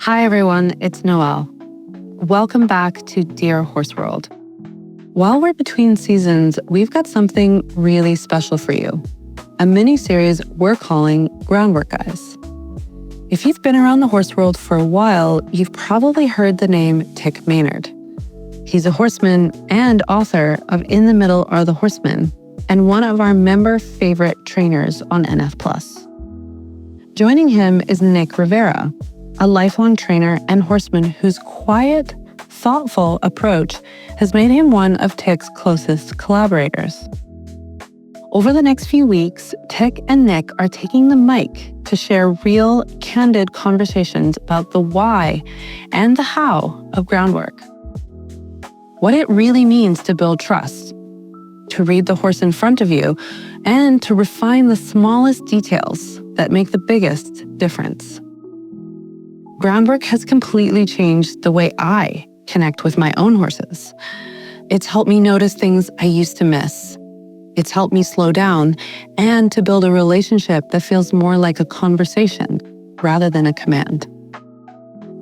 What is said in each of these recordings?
Hi everyone, it's Noelle. Welcome back to Dear Horse World. While we're between seasons, we've got something really special for you. A mini-series we're calling Groundwork, guys. If you've been around the horse world for a while, you've probably heard the name Tick Maynard. He's a horseman and author of In the Middle Are the Horsemen, and one of our member favorite trainers on NF+. Joining him is Nick Rivera, a lifelong trainer and horseman whose quiet, thoughtful approach has made him one of Tick's closest collaborators. Over the next few weeks, Tick and Nick are taking the mic to share real, candid conversations about the why and the how of groundwork. What it really means to build trust, to read the horse in front of you, and to refine the smallest details that make the biggest difference. Groundwork has completely changed the way I connect with my own horses. It's helped me notice things I used to miss. It's helped me slow down and to build a relationship that feels more like a conversation rather than a command.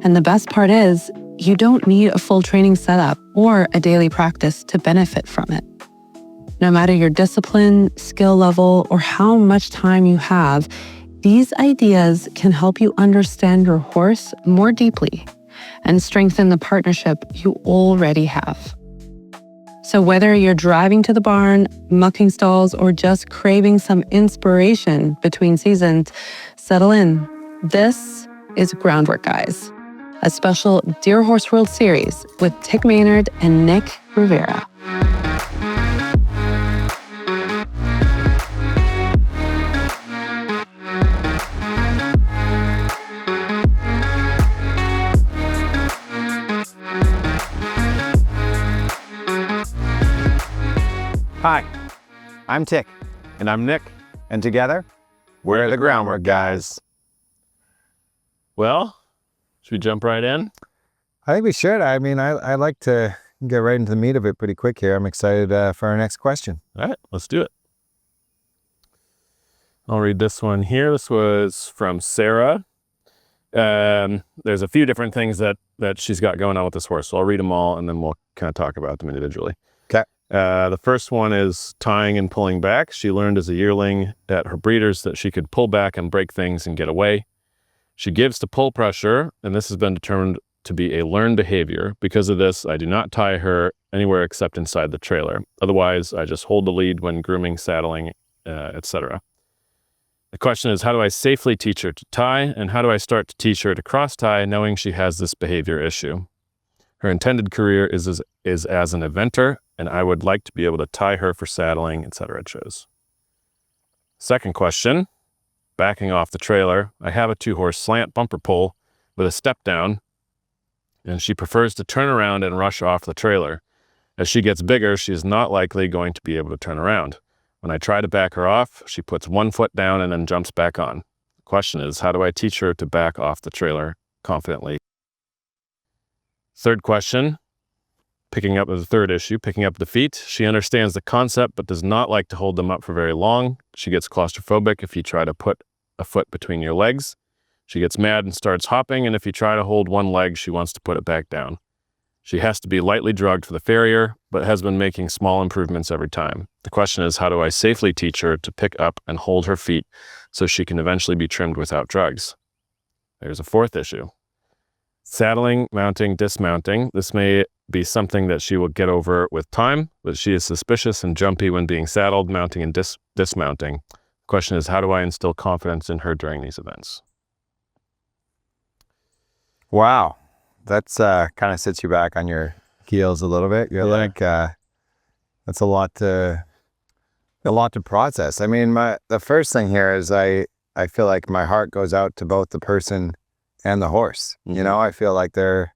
And the best part is, you don't need a full training setup or a daily practice to benefit from it. No matter your discipline, skill level, or how much time you have, these ideas can help you understand your horse more deeply and strengthen the partnership you already have. So whether you're driving to the barn, mucking stalls, or just craving some inspiration between seasons, settle in. This is Groundwork, guys, a special Dear Horse World series with Tick Maynard and Nick Rivera. Hi, I'm Tick. And I'm Nick. And together, we're the Groundwork guys. Well, should we jump right in? I think we should. I mean, I like to get right into the meat of it pretty quick here. I'm excited for our next question. All right, let's do it. I'll read this one here. This was from Sarah. There's a few different things that she's got going on with this horse. So I'll read them all and then we'll kind of talk about them individually. Okay. The first one is tying and pulling back. She learned as a yearling at her breeders that she could pull back and break things and get away. She gives to pull pressure, and this has been determined to be a learned behavior. Because of this, I do not tie her anywhere except inside the trailer. Otherwise, I just hold the lead when grooming, saddling, etc. The question is, how do I safely teach her to tie, and how do I start to teach her to cross tie knowing she has this behavior issue? Her intended career is as an eventer, and I would like to be able to tie her for saddling, etc. it shows. Second question, backing off the trailer. I have a 2-horse slant bumper pull with a step down, and she prefers to turn around and rush off the trailer. As she gets bigger, she is not likely going to be able to turn around. When I try to back her off, she puts one foot down and then jumps back on. The question is, how do I teach her to back off the trailer confidently? Third question, picking up the third issue, picking up the feet. She understands the concept, but does not like to hold them up for very long. She gets claustrophobic if you try to put a foot between your legs. She gets mad and starts hopping, and if you try to hold one leg, she wants to put it back down. She has to be lightly drugged for the farrier, but has been making small improvements every time. The question is, how do I safely teach her to pick up and hold her feet so she can eventually be trimmed without drugs? There's a fourth issue. Saddling, mounting, dismounting. This may be something that she will get over with time, but she is suspicious and jumpy when being saddled, mounting, and dismounting. The question is, how do I instill confidence in her during these events? Wow. That's kind of sits you back on your heels a little bit. You're like, that's a lot to process. I mean, the first thing here is I feel like my heart goes out to both the person and the horse. Mm-hmm. You know, I feel like there's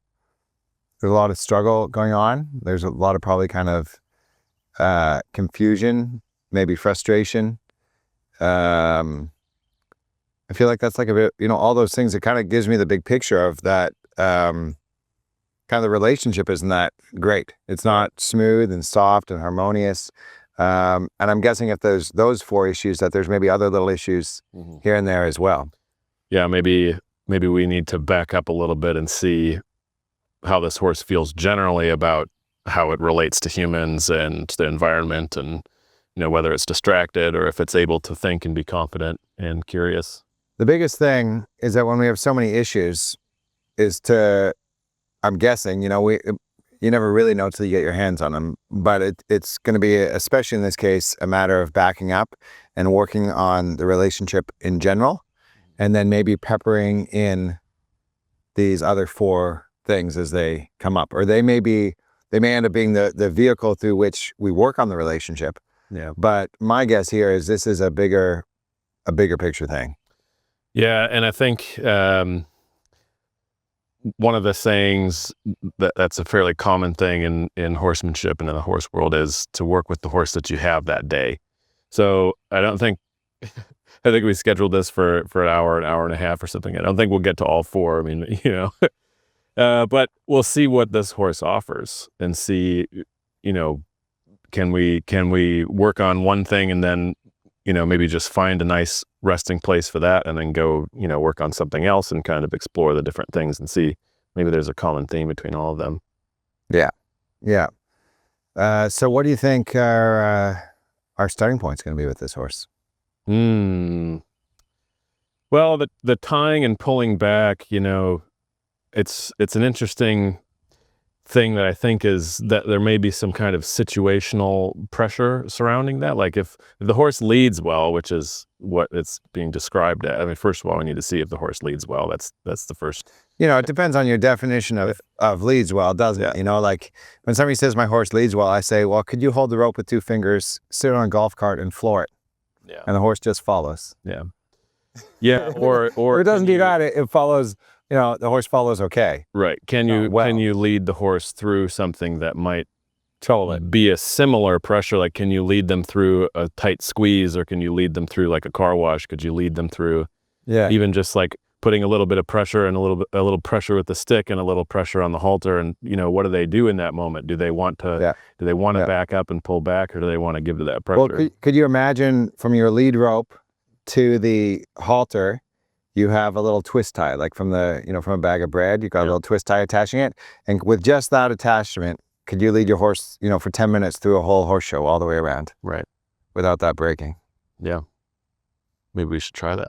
a lot of struggle going on. There's a lot of probably kind of confusion, maybe frustration. I feel like that's like a bit, you know, all those things. It kind of gives me the big picture of that. Kind of the relationship isn't that great. It's not smooth and soft and harmonious. And I'm guessing if there's those 4 issues, that there's maybe other little issues here and there as well. Yeah, maybe maybe we need to back up a little bit and see how this horse feels generally about how it relates to humans and the environment, and whether it's distracted or if it's able to think and be confident and curious. The biggest thing is that when we have so many issues is I'm guessing, you never really know till you get your hands on them, but it's going to be, especially in this case, a matter of backing up and working on the relationship in general, and then maybe peppering in these other 4 things as they come up, or they may end up being the vehicle through which we work on the relationship. Yeah. But my guess here is this is a bigger picture thing. Yeah, and I think one of the sayings that's a fairly common thing in horsemanship and in the horse world is to work with the horse that you have that day. So I think we scheduled this for an hour and a half or something. I don't think we'll get to all 4. I mean, but we'll see what this horse offers and see, can we work on one thing and then, maybe just find a nice resting place for that, and then go, work on something else and kind of explore the different things and see maybe there's a common theme between all of them. Yeah. Yeah. So what do you think our starting point's going to be with this horse? Well, the tying and pulling back, it's an interesting thing that I think is that there may be some kind of situational pressure surrounding that. Like if the horse leads well, which is what it's being described as. I mean, first of all, we need to see if the horse leads well. That's the first. It depends on your definition of leads well, doesn't it? Like when somebody says my horse leads well, I say, well, could you hold the rope with 2 fingers, sit on a golf cart and floor it? Yeah. And the horse just follows. Yeah. Yeah. Or it doesn't do that. It follows. The horse follows okay. Right. Can you lead the horse through something that might totally be a similar pressure? Like, can you lead them through a tight squeeze, or can you lead them through like a car wash? Could you lead them through even just like putting a little bit of pressure and a little pressure with the stick and a little pressure on the halter? And what do they do in that moment? Do they want to back up and pull back, or do they want to give to that pressure? Well, could you imagine from your lead rope to the halter, you have a little twist tie, like from a bag of bread, you've got a little twist tie attaching it. And with just that attachment, could you lead your horse, for 10 minutes through a whole horse show all the way around? Right. Without that breaking. Yeah. Maybe we should try that.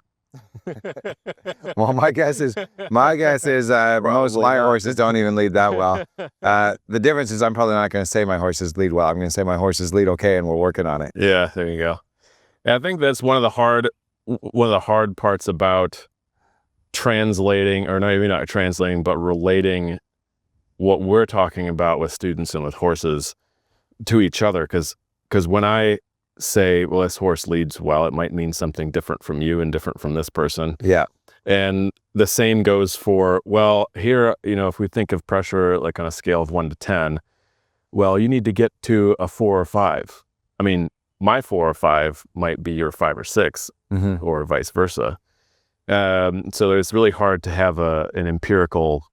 Well, my guess is most of my horses don't even lead that well. The difference is I'm probably not going to say my horses lead well. I'm going to say my horses lead okay, and we're working on it. Yeah, there you go. And I think that's one of the hard parts about translating, or maybe not translating, but relating what we're talking about with students and with horses to each other. Because when I say, well, this horse leads well, it might mean something different from you and different from this person. Yeah. And the same goes for, well, here, if we think of pressure like on a scale of 1 to 10, well, you need to get to a 4 or 5. I mean, my 4 or 5 might be your 5 or 6, or vice versa. So it's really hard to have an empirical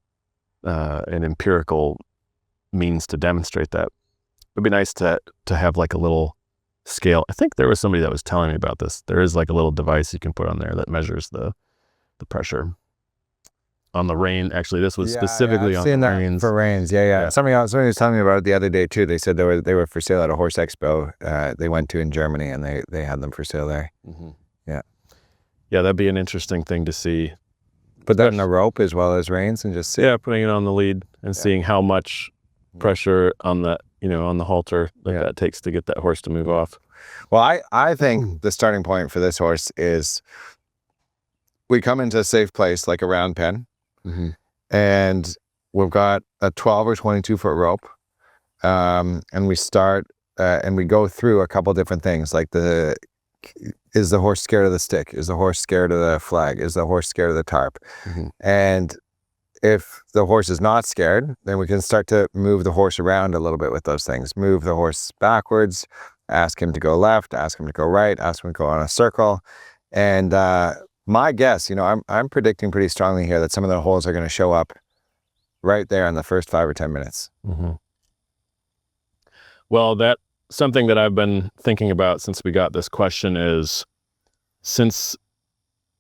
means to demonstrate that. It'd be nice to have like a little scale. I think there was somebody that was telling me about this. There is like a little device you can put on there that measures the pressure on the rein. Actually, this was specifically on the reins. For reins. Yeah. Somebody was telling me about it the other day too. They said they were for sale at a horse expo they went to in Germany, and they had them for sale there. Mm-hmm. Yeah, that'd be an interesting thing to see. Put that in a rope as well as reins, and just see. Yeah, putting it on the lead and seeing how much pressure on the on the halter that takes to get that horse to move off. Well, I think the starting point for this horse is we come into a safe place like a round pen, and we've got a 12 or 22 foot rope, and we start and we go through a couple different things, like is the horse scared of the stick? Is the horse scared of the flag? Is the horse scared of the tarp? And if the horse is not scared, then we can start to move the horse around a little bit with those things. Move the horse backwards, ask him to go left, ask him to go right, ask him to go on a circle. And my guess, I'm predicting pretty strongly here that some of the holes are going to show up right there in the first 5 or 10 minutes. Well, something that I've been thinking about since we got this question is, since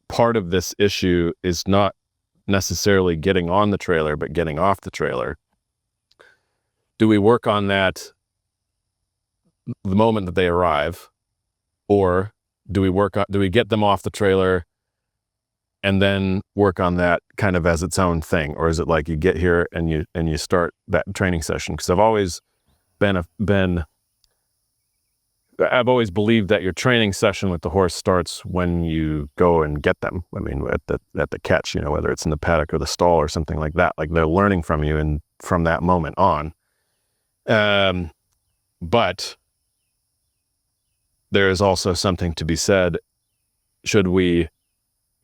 part of this issue is not necessarily getting on the trailer, but getting off the trailer. Do we work on that the moment that they arrive, or do we get them off the trailer and then work on that kind of as its own thing? Or is it like you get here and you start that training session? Because I've always believed that your training session with the horse starts when you go and get them. I mean, at the catch, whether it's in the paddock or the stall or something like that, like they're learning from you and from that moment on. But there is also something to be said. Should we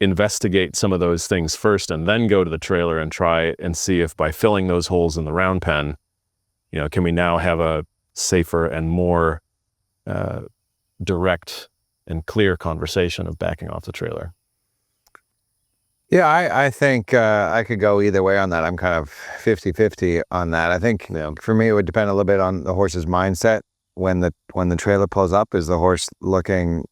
investigate some of those things first and then go to the trailer and try and see if by filling those holes in the round pen, can we now have a safer and more direct and clear conversation of backing off the trailer? Yeah, I think I could go either way on that. I'm kind of 50-50 on that. I think for me, it would depend a little bit on the horse's mindset. When the trailer pulls up, is the horse looking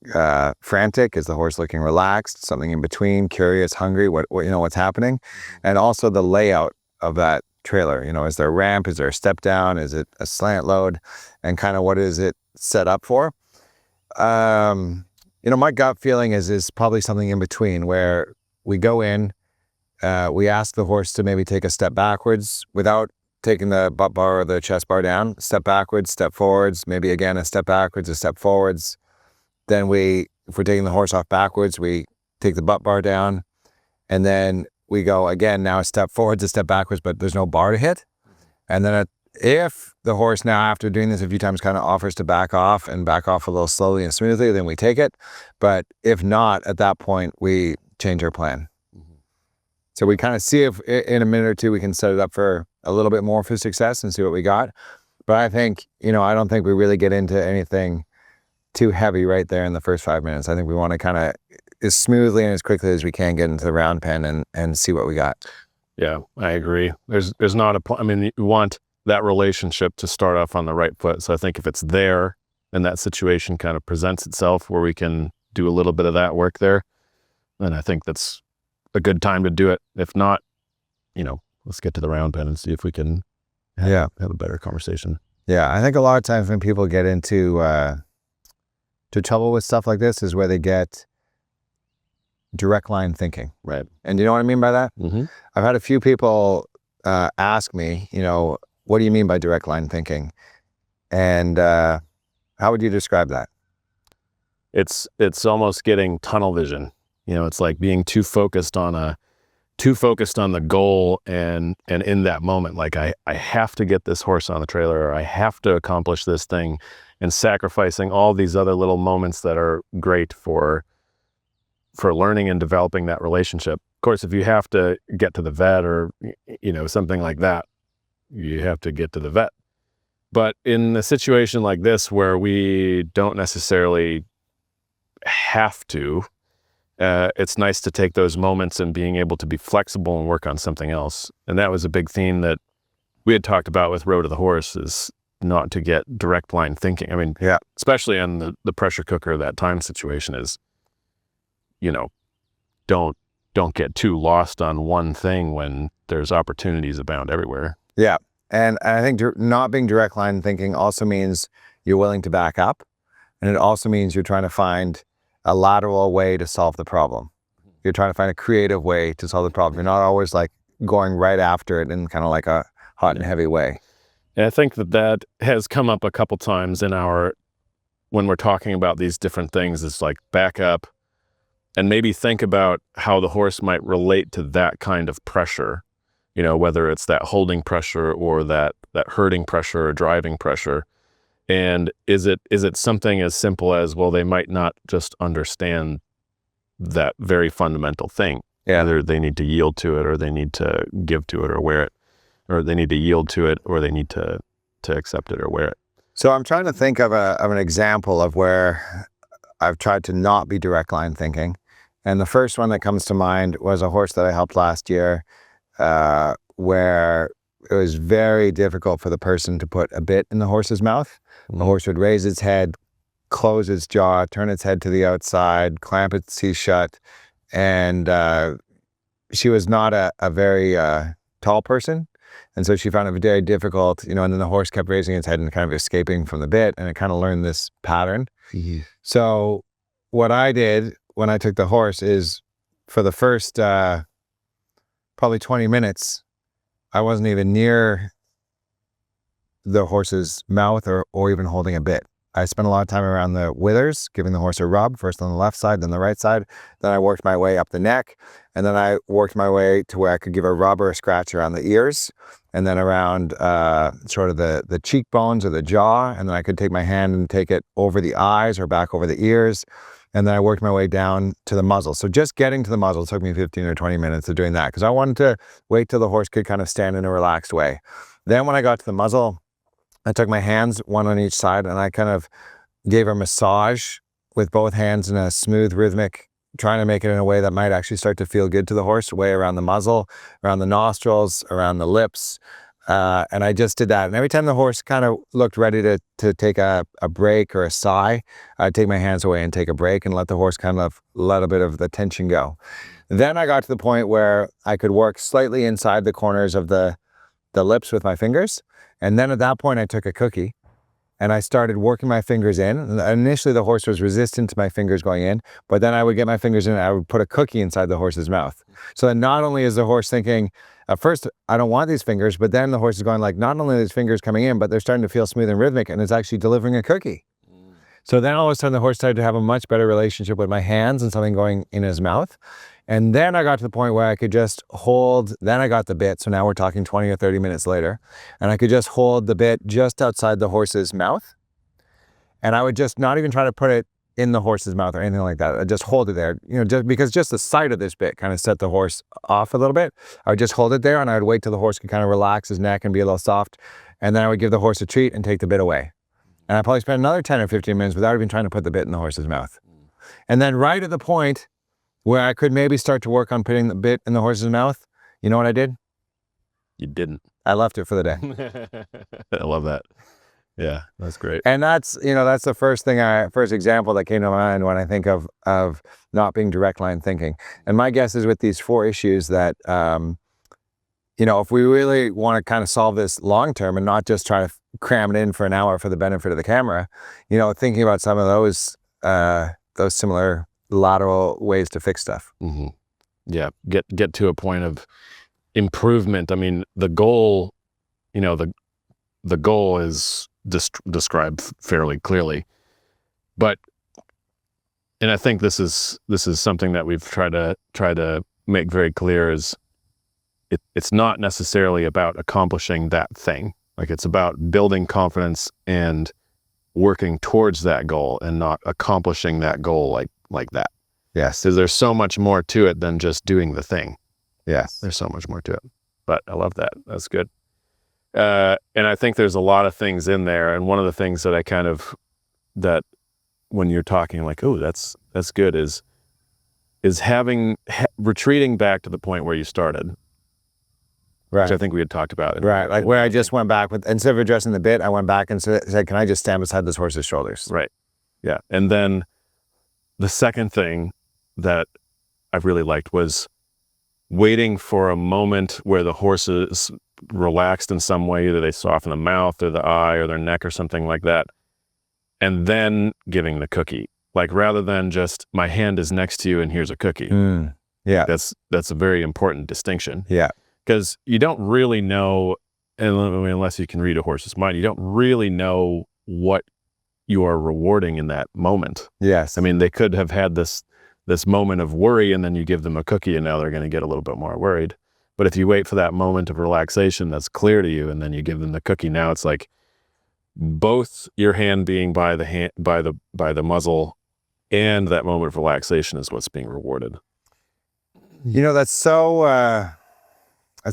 frantic? Is the horse looking relaxed? Something in between, curious, hungry? What's happening? And also the layout of that trailer. Is there a ramp? Is there a step down? Is it a slant load? And kind of what is it set up for? My gut feeling is probably something in between, where we go in, we ask the horse to maybe take a step backwards without taking the butt bar or the chest bar down, step backwards, step forwards, maybe again a step backwards, a step forwards. Then if we're taking the horse off backwards, we take the butt bar down, and then we go again, now a step forwards, a step backwards, but there's no bar to hit. And then if the horse now, after doing this a few times, kind of offers to back off a little slowly and smoothly, then we take it. But if not, at that point, we change our plan. So we kind of see if in a minute or two we can set it up for a little bit more for success and see what we got. But I think, I don't think we really get into anything too heavy right there in the first 5 minutes. I think we want to kind of as smoothly and as quickly as we can get into the round pen and see what we got. Yeah, I agree. There's not you want that relationship to start off on the right foot. So I think if it's there and that situation kind of presents itself where we can do a little bit of that work there, then I think that's a good time to do it. If not, let's get to the round pen and see if we can have a better conversation. Yeah, I think a lot of times when people get into to trouble with stuff like this is where they get direct line thinking. Right. And you know what I mean by that? Mm-hmm. I've had a few people ask me, what do you mean by direct line thinking? And how would you describe that? It's almost getting tunnel vision. It's like being too focused on the goal, and in that moment, like I have to get this horse on the trailer, or I have to accomplish this thing, and sacrificing all these other little moments that are great for learning and developing that relationship. Of course, if you have to get to the vet or something like that, you have to get to the vet. But in a situation like this where we don't necessarily have to, it's nice to take those moments and being able to be flexible and work on something else. And that was a big theme that we had talked about with Road to the Horse, is not to get direct line thinking. I mean, yeah, especially on the pressure cooker, that time situation is, don't get too lost on one thing when there's opportunities abound everywhere. Yeah. And I think not being direct line thinking also means you're willing to back up. And it also means you're trying to find a lateral way to solve the problem. You're trying to find a creative way to solve the problem. You're not always like going right after it in kind of like a hot and heavy way. And I think that has come up a couple times when we're talking about these different things. It's like back up and maybe think about how the horse might relate to that kind of pressure, whether it's that holding pressure or that herding pressure or driving pressure. And is it something as simple as, well, they might not just understand that very fundamental thing. Yeah. Either they need to yield to it, or they need to give to it or wear it, or they need to yield to it, or they need to accept it or wear it. So I'm trying to think of an example of where I've tried to not be direct line thinking. And the first one that comes to mind was a horse that I helped last year, where it was very difficult for the person to put a bit in the horse's mouth. The horse would raise its head, close its jaw, turn its head to the outside, clamp its teeth shut, and she was not a very tall person. And so she found it very difficult, and then the horse kept raising its head and kind of escaping from the bit, and it kind of learned this pattern. So what I did when I took the horse is for the first probably 20 minutes, I wasn't even near the horse's mouth or even holding a bit. I spent a lot of time around the withers, giving the horse a rub, first on the left side, then the right side. Then I worked my way up the neck, and then I worked my way to where I could give a rub or a scratch around the ears, and then around sort of the cheekbones or the jaw, and then I could take my hand and take it over the eyes or back over the ears, and then I worked my way down to the muzzle. So just getting to the muzzle took me 15 or 20 minutes of doing that, because I wanted to wait till the horse could kind of stand in a relaxed way. Then when I got to the muzzle, I took my hands, one on each side, and I kind of gave her a massage with both hands in a smooth, rhythmic, trying to make it in a way that might actually start to feel good to the horse, way around the muzzle, around the nostrils, around the lips. And I just did that. And every time the horse kind of looked ready to take a break or a sigh, I'd take my hands away and take a break and let the horse kind of let a bit of the tension go. Then I got to the point where I could work slightly inside the corners of the lips with my fingers. And then at that point, I took a cookie and I started working my fingers in. Initially, the horse was resistant to my fingers going in, but then I would get my fingers in and I would put a cookie inside the horse's mouth. So then not only is the horse thinking, at first, I don't want these fingers, but then the horse is going like, not only are these fingers coming in, but they're starting to feel smooth and rhythmic, and it's actually delivering a cookie. So then all of a sudden, the horse started to have a much better relationship with my hands and something going in his mouth. And then I got to the point where I could just hold, then I got the bit. So now we're talking 20 or 30 minutes later. And I could just hold the bit just outside the horse's mouth. And I would just not even try to put it in the horse's mouth or anything like that. I'd just hold it there, just because just the sight of this bit kind of set the horse off a little bit. I would just hold it there and I would wait till the horse could kind of relax his neck and be a little soft. And then I would give the horse a treat and take the bit away. And I probably spent another 10 or 15 minutes without even trying to put the bit in the horse's mouth. And then right at the point where I could maybe start to work on putting the bit in the horse's mouth, you know what I did? You didn't. I left it for the day. I love that. Yeah, that's great. And that's the first example that came to mind when I think of not being direct line thinking. And my guess is with these 4 issues that, if we really want to kind of solve this long term and not just try to cram it in for an hour for the benefit of the camera, thinking about some of those similar lateral ways to fix stuff. Mm-hmm. Yeah, get to a point of improvement. I mean, the goal, the goal is described fairly clearly, and I think this is something that we've tried to make very clear is it's not necessarily about accomplishing that thing. Like, it's about building confidence and working towards that goal and not accomplishing that goal like that. Yes. Because there's so much more to it than just doing the thing. Yes. There's so much more to it. But I love that. That's good. And I think there's a lot of things in there. And one of the things that that when you're talking like, oh, that's good, is retreating back to the point where you started. Right. Which I think we had talked about. Right. Like where I just went back instead of addressing the bit, I went back and said, can I just stand beside this horse's shoulders? Right. Yeah. And then the second thing that I really liked was waiting for a moment where the horse is relaxed in some way, either they soften the mouth or the eye or their neck or something like that, and then giving the cookie. Like, rather than just, my hand is next to you and here's a cookie. Yeah. That's a very important distinction. Yeah. Because you don't really know, unless you can read a horse's mind, you don't really know what you are rewarding in that moment. Yes. I mean, they could have had this moment of worry, and then you give them a cookie and now they're going to get a little bit more worried. But if you wait for that moment of relaxation that's clear to you and then you give them the cookie, now it's like both your hand being by the muzzle and that moment of relaxation is what's being rewarded. That's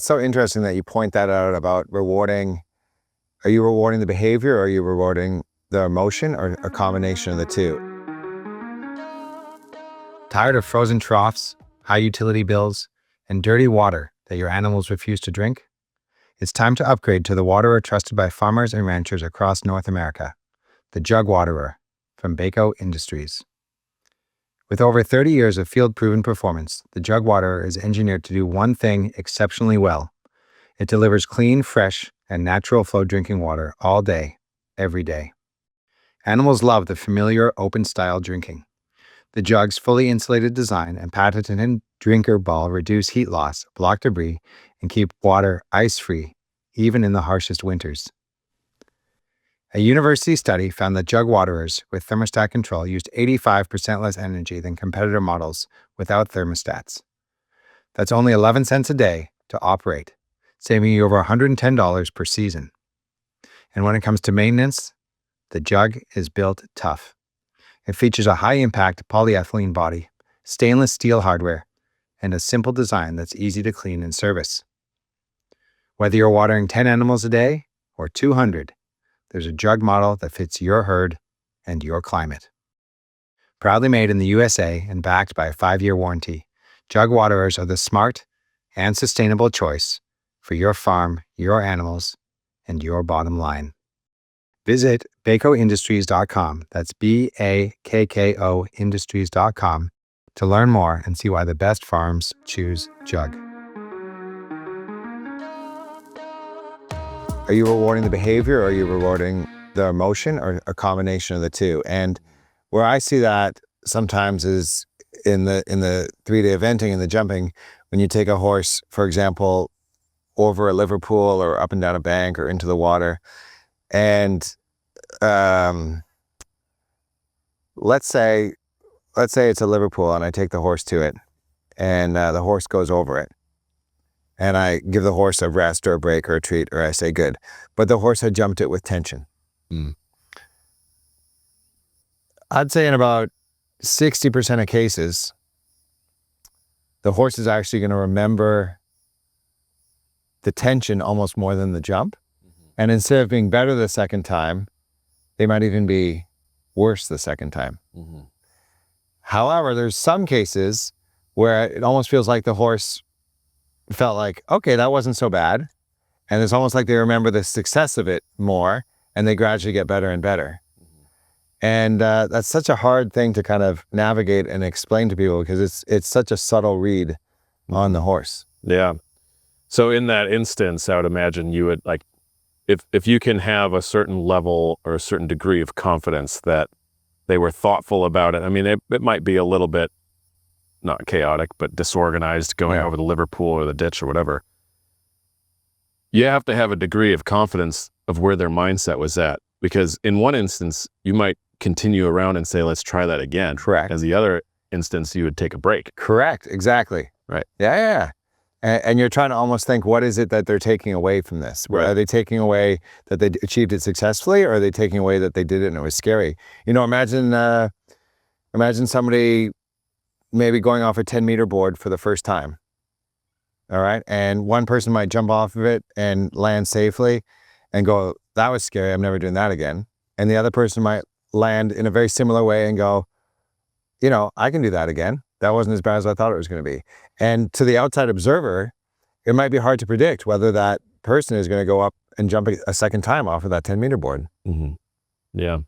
so interesting that you point that out about rewarding. Are you rewarding the behavior, or are you rewarding the emotion, or a combination of the two? Tired of frozen troughs, high utility bills, and dirty water that your animals refuse to drink? It's time to upgrade to the waterer trusted by farmers and ranchers across North America, the Jug Waterer from Baco Industries. With over 30 years of field-proven performance, the jug waterer is engineered to do one thing exceptionally well. It delivers clean, fresh, and natural flow drinking water all day, every day. Animals love the familiar open-style drinking. The jug's fully insulated design and patented drinker ball reduce heat loss, block debris, and keep water ice-free, even in the harshest winters. A university study found that jug waterers with thermostat control used 85% less energy than competitor models without thermostats. That's only 11 cents a day to operate, saving you over $110 per season. And when it comes to maintenance, the jug is built tough. It features a high-impact polyethylene body, stainless steel hardware, and a simple design that's easy to clean and service. Whether you're watering 10 animals a day or 200, there's a jug model that fits your herd and your climate. Proudly made in the USA and backed by a 5-year warranty, jug waterers are the smart and sustainable choice for your farm, your animals, and your bottom line. Visit bacoindustries.com, that's BAKKO industries.com, to learn more and see why the best farms choose jug. Are you rewarding the behavior, or are you rewarding the emotion, or a combination of the two? And where I see that sometimes is in the 3-day eventing and the jumping, when you take a horse, for example, over a Liverpool or up and down a bank or into the water, and let's say it's a Liverpool and I take the horse to it, and the horse goes over it, and I give the horse a rest or a break or a treat, or I say good, but the horse had jumped it with tension. I'd say in about 60% of cases, the horse is actually going to remember the tension almost more than the jump. And instead of being better the second time, they might even be worse the second time. However, there's some cases where it almost feels like the horse felt like, okay, that wasn't so bad. And it's almost like they remember the success of it more, and they gradually get better and better. And that's such a hard thing to kind of navigate and explain to people, because it's such a subtle read on the horse. Yeah. So in that instance, I would imagine you would, like, if you can have a certain level or a certain degree of confidence that they were thoughtful about it. I mean, it might be a little bit, not chaotic, but disorganized going over the Liverpool or the ditch or whatever. You have to have a degree of confidence of where their mindset was at, because in one instance, you might continue around and say, let's try that again. Correct. As the other instance, you would take a break. Correct. Exactly. Right. Yeah. And you're trying to almost think, what is it that they're taking away from this? Right. Are they taking away that they achieved it successfully, or are they taking away that they did it and it was scary? You know, imagine somebody maybe going off a 10-meter board for the first time. All right. And one person might jump off of it and land safely and go, that was scary, I'm never doing that again. And the other person might land in a very similar way and go, you know, I can do that again. That wasn't as bad as I thought it was going to be. And to the outside observer, it might be hard to predict whether that person is going to go up and jump a second time off of that 10-meter board. Yeah.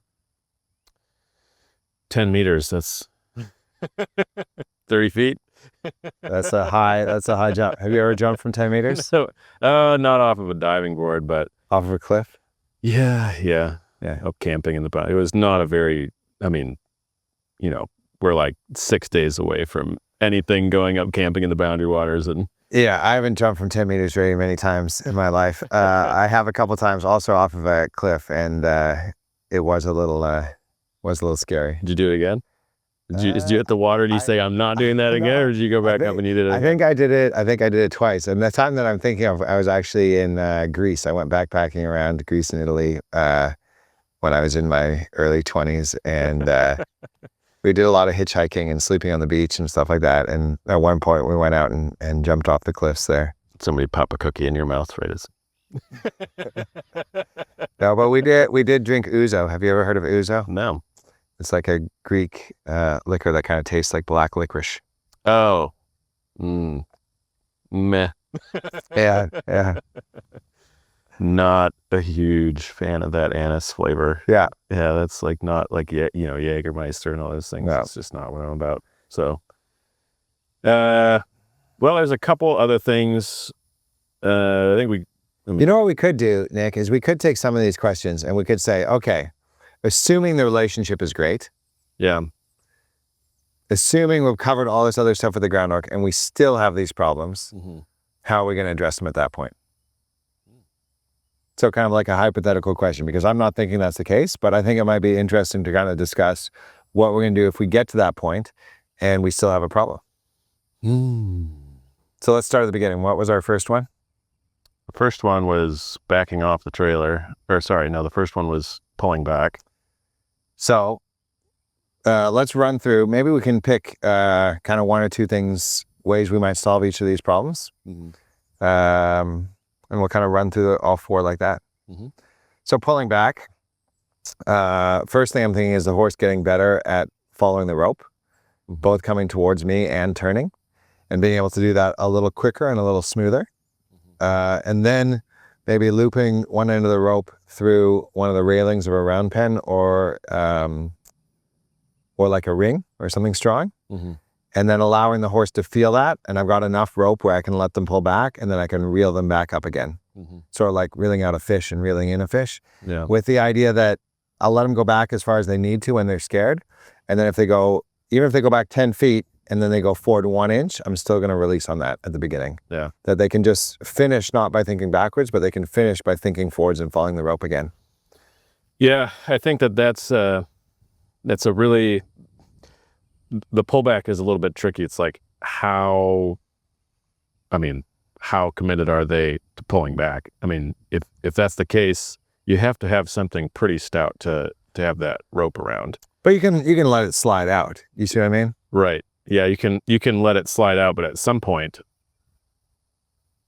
10 meters, that's 30 feet. That's a high jump. Have you ever jumped from 10 meters? So, not off of a diving board, but Off of a cliff? yeah. Up camping in the boundary. It was not a very, I mean, you know, we're like 6 days away from anything going up camping in the boundary waters. And yeah, I haven't jumped from 10 meters very many times in my life. I have a couple times also off of a cliff, and it was a little scary. did you do it again? Did you hit the water? Did you say, I'm not doing that again? Or did you go back up and you did it? I think I did it twice. And the time that I'm thinking of, I was actually in Greece. I went backpacking around Greece and Italy when I was in my early 20s. And we did a lot of hitchhiking and sleeping on the beach and stuff like that. And at one point we went out and jumped off the cliffs there. Somebody pop a cookie in your mouth, right? No, but we did drink ouzo. Have you ever heard of ouzo? No. It's like a Greek liquor that kind of tastes like black licorice. Oh. Meh. Yeah. Not a huge fan of that anise flavor. Yeah. Yeah, that's like not like, you know, Jägermeister and all those things. No. It's just not what I'm about. So, well, there's a couple other things. I think You know what we could do, Nick, is we could take some of these questions and we could say, okay, assuming the relationship is great, yeah, assuming we've covered all this other stuff with the groundwork and we still have these problems, how are we going to address them at that point? So kind of like a hypothetical question, because I'm not thinking that's the case, but I think it might be interesting to kind of discuss what we're going to do if we get to that point and we still have a problem. So let's start at the beginning. What was our first one? the first one was backing off the trailer. Or sorry, no, the first one was pulling back. So let's run through. Maybe we can pick kind of one or two ways we might solve each of these problems. And we'll kind of run through all four like that. So pulling back, first thing I'm thinking is the horse getting better at following the rope, both coming towards me and turning, and being able to do that a little quicker and a little smoother. And then maybe looping one end of the rope through one of the railings of a round pen or like a ring or something strong. And then allowing the horse to feel that. And I've got enough rope where I can let them pull back and then I can reel them back up again. Sort of like reeling out a fish and reeling in a fish. Yeah. With the idea that I'll let them go back as far as they need to when they're scared. And then even if they go back 10 feet and then they go forward 1 inch, I'm still going to release on that at the beginning. Yeah. That they can just finish not by thinking backwards, but they can finish by thinking forwards and following the rope again. Yeah, I think that's a really, the pullback is a little bit tricky. It's like how committed are they to pulling back? I mean, if that's the case, you have to have something pretty stout to have that rope around. But you can let it slide out. You see what I mean? Right. Yeah, you can let it slide out, but at some point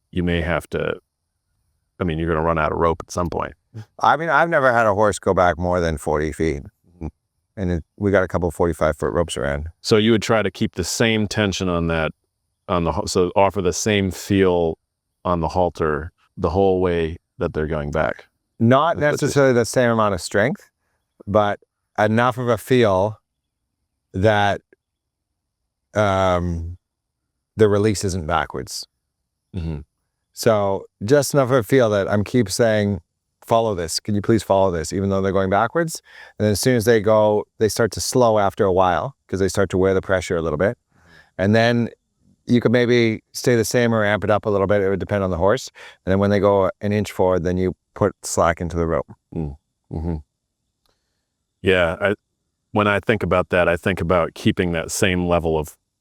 you may have to, you're going to run out of rope at some point. I've never had a horse go back more than 40 feet. And we got a couple 45-foot ropes around. So you would try to keep the same tension on that, so offer the same feel on the halter the whole way that they're going back. Not necessarily the same amount of strength, but enough of a feel that the release isn't backwards. So just enough of a feel that I'm keep saying, follow this. Can you please follow this? Even though they're going backwards. And then as soon as they go, they start to slow after a while because they start to wear the pressure a little bit. And then you could maybe stay the same or amp it up a little bit. It would depend on the horse. And then when they go an inch forward, then you put slack into the rope. Yeah. When I think about that, I think about keeping that same level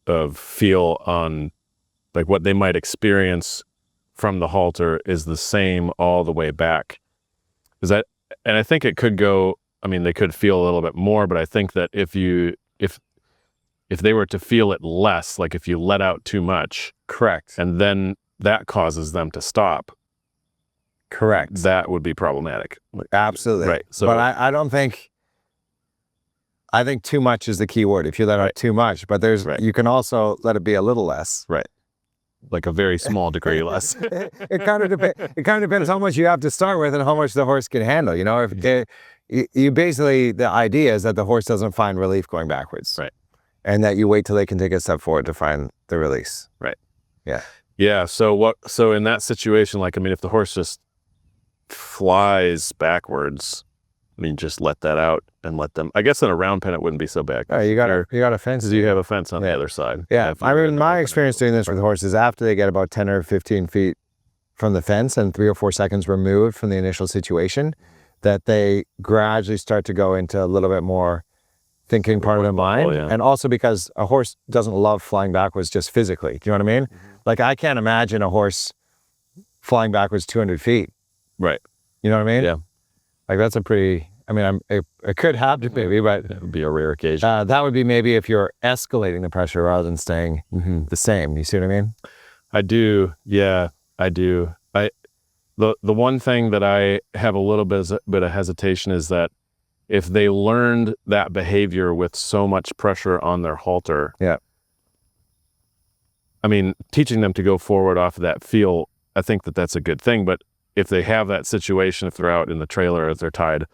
of feel on like what they might experience from the halter is the same all the way back. And I think it could go, they could feel a little bit more, but I think that if they were to feel it less, like if you let out too much. Correct. And then that causes them to stop. Correct. That would be problematic. Absolutely. Right. So, but I think too much is the key word. If you let out too much, but you can also let it be a little less. Right. Like a very small degree less. It kind of depends how much you have to start with and how much the horse can handle. You know, you basically, the idea is that the horse doesn't find relief going backwards. Right. And that you wait till they can take a step forward to find the release. Right. Yeah. Yeah. So in that situation, if the horse just flies backwards, just let that out and let them, I guess in a round pen, it wouldn't be so bad. Oh, you got a fence. Because you have a fence on the other side. Yeah. My experience doing this with horses, after they get about 10 or 15 feet from the fence and 3 or 4 seconds removed from the initial situation, that they gradually start to go into a little bit more thinking part of their mind. Yeah. And also because a horse doesn't love flying backwards just physically. Do you know what I mean? Like I can't imagine a horse flying backwards 200 feet. Right. You know what I mean? Yeah. Like that's a pretty, it could happen maybe, but that would be a rare occasion. That would be maybe if you're escalating the pressure rather than staying the same. You see what I mean? I do. Yeah, I do. The one thing that I have a little bit of hesitation is that if they learned that behavior with so much pressure on their halter, teaching them to go forward off of that feel, I think that's a good thing. But if they have that situation, if they're out in the trailer, if they're tied,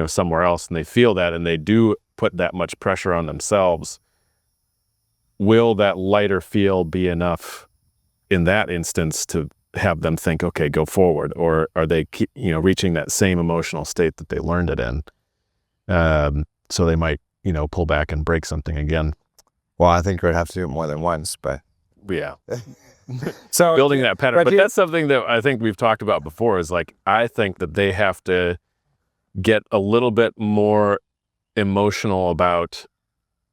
somewhere else, and they feel that, and they do put that much pressure on themselves, will that lighter feel be enough in that instance to have them think, okay, go forward? Or are they reaching that same emotional state that they learned it in? So they might, pull back and break something again. Well, I think we'd have to do it more than once, but yeah. So building that pattern. But that's something that I think we've talked about before, is like, I think that they have to get a little bit more emotional about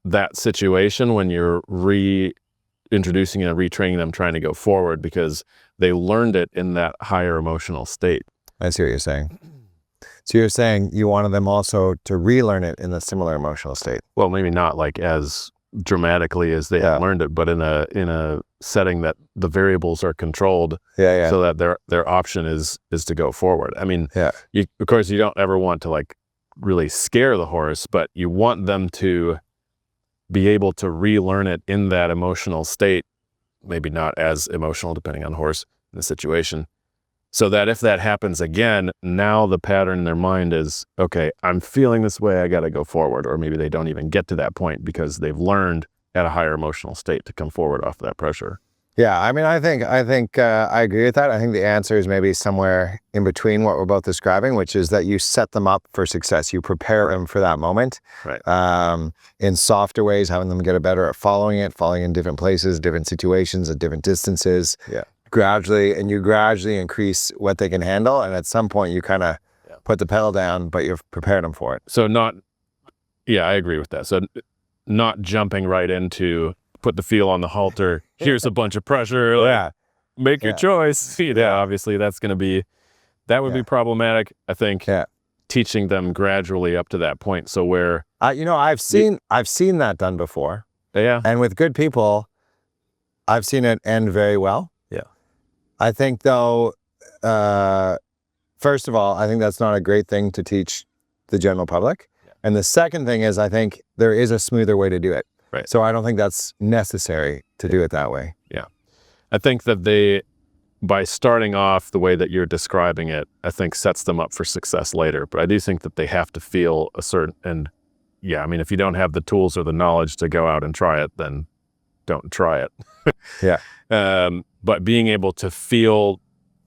that situation when you're reintroducing and retraining them trying to go forward, because they learned it in that higher emotional state. I see what you're saying. So you're saying you wanted them also to relearn it in a similar emotional state. Well, maybe not like as dramatically as they had learned it, but in a setting that the variables are controlled, so that their option is to go forward. I mean, of course, you don't ever want to like really scare the horse, but you want them to be able to relearn it in that emotional state, maybe not as emotional depending on the horse and the situation, so that if that happens again, now the pattern in their mind is, okay, I'm feeling this way, I got to go forward. Or maybe they don't even get to that point because they've learned at a higher emotional state to come forward off that pressure. Yeah, I mean, I think I agree with that. I think the answer is maybe somewhere in between what we're both describing, which is that you set them up for success. You prepare them for that moment. Right. In softer ways, having them get better at following in different places, different situations, at different distances. Yeah. Gradually increase what they can handle. And at some point you kind of put the pedal down, but you've prepared them for it. So I agree with that. So not jumping right into put the feel on the halter. Here's a bunch of pressure. Make your choice. Obviously that would be problematic. I think teaching them gradually up to that point. So where, I've seen that done before. Yeah. And with good people, I've seen it end very well. Yeah. I think though, first of all, I think that's not a great thing to teach the general public. Yeah. And the second thing is, I think there is a smoother way to do it. Right. So I don't think that's necessary to do it that way. Yeah. I think that by starting off the way that you're describing it, I think sets them up for success later. But I do think that they have to feel a certain, and I mean, if you don't have the tools or the knowledge to go out and try it, then don't try it. But being able to feel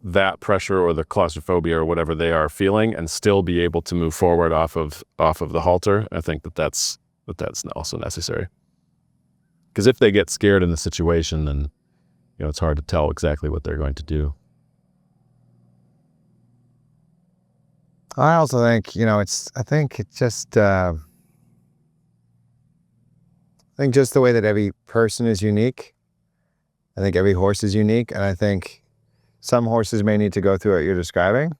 that pressure or the claustrophobia or whatever they are feeling and still be able to move forward off of the halter, I think that's also necessary. Because if they get scared in the situation, then it's hard to tell exactly what they're going to do. I also think I think just the way that every person is unique. I think every horse is unique, and I think some horses may need to go through what you're describing.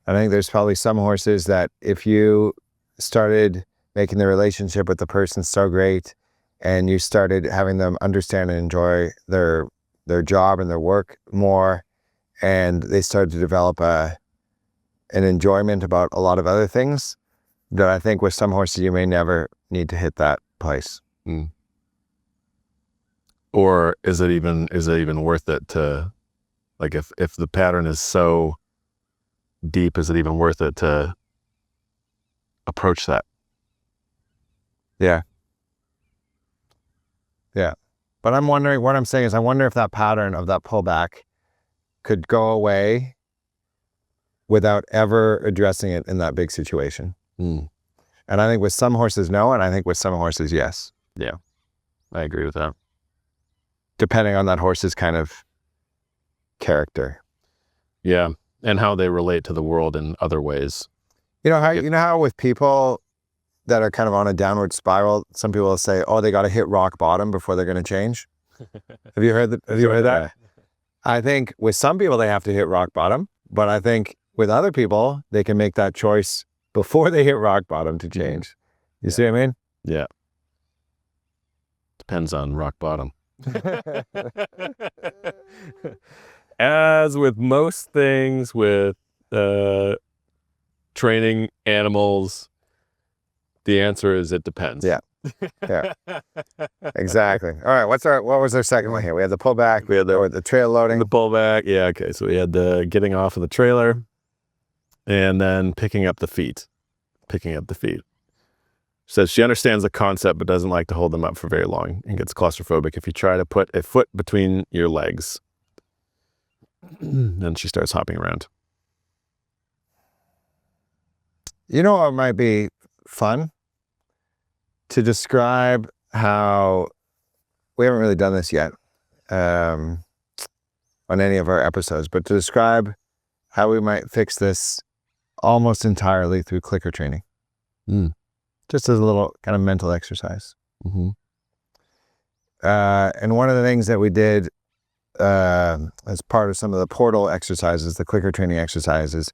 I think there's probably some horses that if you started making the relationship with the person so great, and you started having them understand and enjoy their job and their work more, and they started to develop an enjoyment about a lot of other things, that I think with some horses you may never need to hit that place. Mm. Or is it even worth it to, like, if the pattern is so deep, is it even worth it to approach that? Yeah. But I'm wondering, what I'm saying is, I wonder if that pattern of that pullback could go away without ever addressing it in that big situation. Mm. And I think with some horses, no. And I think with some horses, yes. Yeah, I agree with that. Depending on that horse's kind of character. Yeah, and how they relate to the world in other ways. You know how with people that are kind of on a downward spiral, some people will say, "Oh, they got to hit rock bottom before they're going to change." Have you heard that? I think with some people they have to hit rock bottom, but I think with other people they can make that choice before they hit rock bottom to change. You see what I mean? Yeah. Depends on rock bottom. As with most things with training animals, the answer is it depends. Yeah. Exactly. All right. What was our second one here? We had the pullback. We had the trail loading. The pullback. Yeah. Okay. So we had the getting off of the trailer, and then picking up the feet. Says she understands the concept but doesn't like to hold them up for very long and gets claustrophobic if you try to put a foot between your legs. Then she starts hopping around. You know what might be fun? To describe how, we haven't really done this yet on any of our episodes, but to describe how we might fix this almost entirely through clicker training. Just as a little kind of mental exercise. And one of the things that we did as part of some of the portal exercises, the clicker training exercises,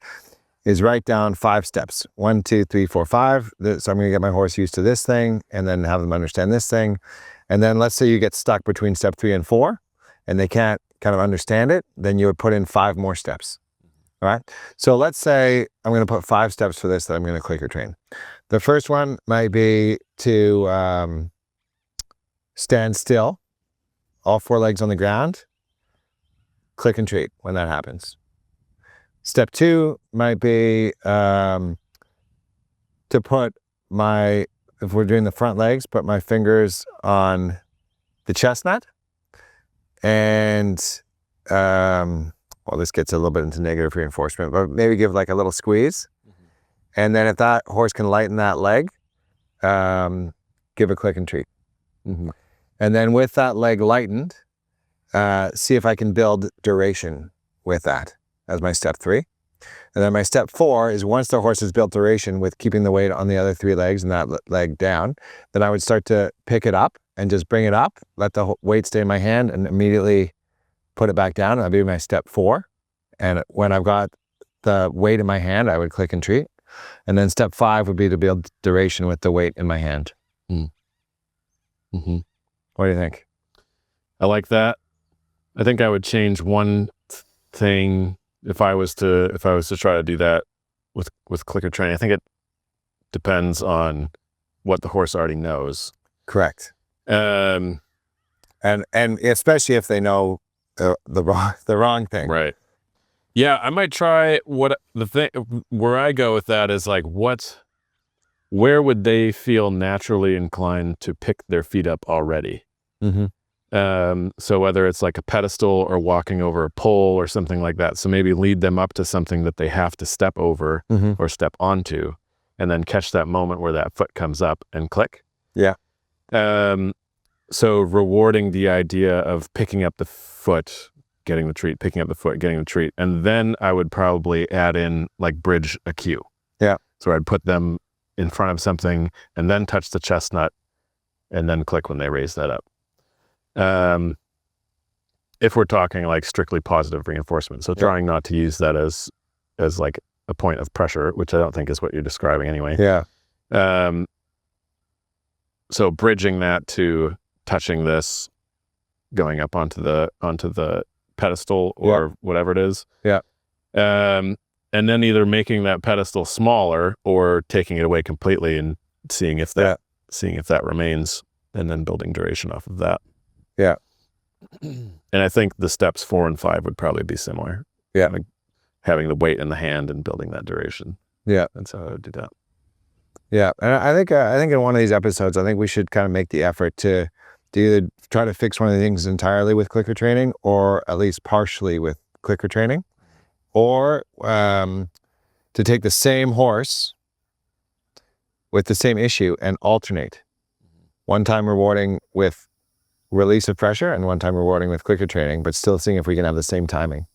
is write down 5 steps. 1, 2, 3, 4, 5. So I'm going to get my horse used to this thing and then have them understand this thing. And then let's say you get stuck between step 3 and 4 and they can't kind of understand it, then you would put in 5 more steps. All right. So let's say I'm going to put 5 steps for this that I'm going to clicker train. The first one might be to stand still, all 4 legs on the ground, click and treat when that happens. Step 2 might be to put my, if we're doing the front legs, put my fingers on the chestnut and well, this gets a little bit into negative reinforcement, but maybe give like a little squeeze. And then if that horse can lighten that leg, give a click and treat. And then with that leg lightened, see if I can build duration with that as my step 3. And then my step 4 is once the horse has built duration with keeping the weight on the other 3 legs and that leg down, then I would start to pick it up and just bring it up, let the weight stay in my hand and immediately put it back down. That'd be my step 4. And when I've got the weight in my hand, I would click and treat. And then step 5 would be to build duration with the weight in my hand. What do you think? I like that. I think I would change one thing if I was to try to do that with clicker training. I think it depends on what the horse already knows. Correct. And especially if they know the wrong thing. Right. Yeah, I might try where I go with that is like where would they feel naturally inclined to pick their feet up already? So whether it's like a pedestal or walking over a pole or something like that. So maybe lead them up to something that they have to step over or step onto, and then catch that moment where that foot comes up and click. Yeah. So rewarding the idea of picking up the foot, getting the treat, picking up the foot, getting the treat. And then I would probably add in like bridge a cue. Yeah. So I'd put them in front of something and then touch the chestnut and then click when they raise that up. If we're talking like strictly positive reinforcement. So trying not to use that as like a point of pressure, which I don't think is what you're describing anyway. Yeah. So bridging that to touching this, going up onto the pedestal or whatever it is. Yeah. And then either making that pedestal smaller or taking it away completely and seeing if that remains, and then building duration off of that. Yeah. And I think the steps 4 and 5 would probably be similar. Yeah. Like having the weight in the hand and building that duration. Yeah. That's how I would do that. Yeah. And I think in one of these episodes, I think we should kind of make the effort to either try to fix one of the things entirely with clicker training, or at least partially with clicker training, or to take the same horse with the same issue and alternate. One time rewarding with release of pressure and one time rewarding with clicker training, but still seeing if we can have the same timing.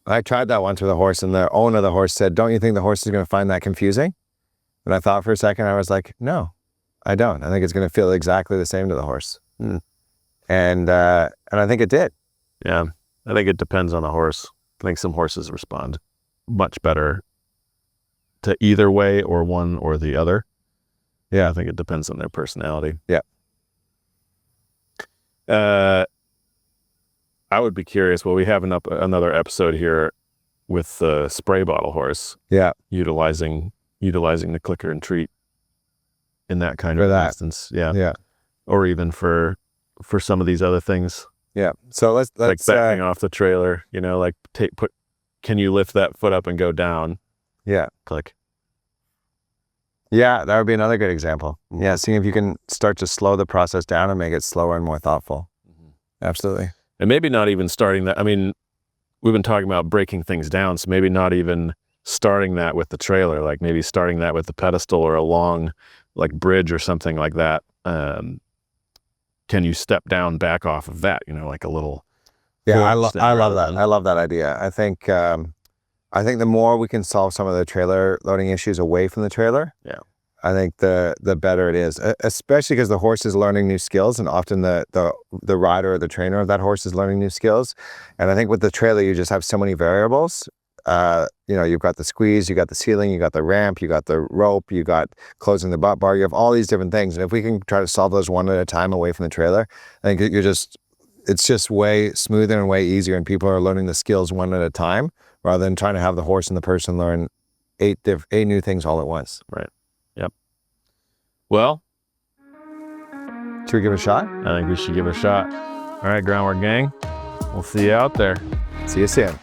I tried that once with a horse, and the owner of the horse said, "Don't you think the horse is going to find that confusing?" And I thought for a second, I was like, "No, I don't. I think it's going to feel exactly the same to the horse." And I think it did. Yeah. I think it depends on the horse. I think some horses respond much better to either way or one or the other. Yeah. I think it depends on their personality. Yeah. I would be curious. Well, we have another episode here with the spray bottle horse. Yeah. Utilizing the clicker and treat in that kind of instance. Yeah. Yeah. Or even for some of these other things. Yeah. So let's like backing off the trailer, like can you lift that foot up and go down? Yeah. Click. Yeah, that would be another good example. Yeah, seeing if you can start to slow the process down and make it slower and more thoughtful. Absolutely. And maybe not even starting that. I mean, we've been talking about breaking things down, so maybe not even starting that with the trailer, like maybe starting that with the pedestal or a long like bridge or something like that. Can you step down back off of that, like a little. Yeah, I love that. I love that idea. I think the more we can solve some of the trailer loading issues away from the trailer, yeah, I think the better it is, especially because the horse is learning new skills, and often the rider or the trainer of that horse is learning new skills. And I think with the trailer, you just have so many variables. You've got the squeeze, you got the ceiling, you got the ramp, you got the rope, you got closing the butt bar, you have all these different things. And if we can try to solve those one at a time away from the trailer, I think it's just way smoother and way easier, and people are learning the skills one at a time rather than trying to have the horse and the person learn eight new things all at once. Right. Yep. Well, should we give it a shot? I think we should give it a shot. All right, Groundwork gang, we'll see you out there. See you soon.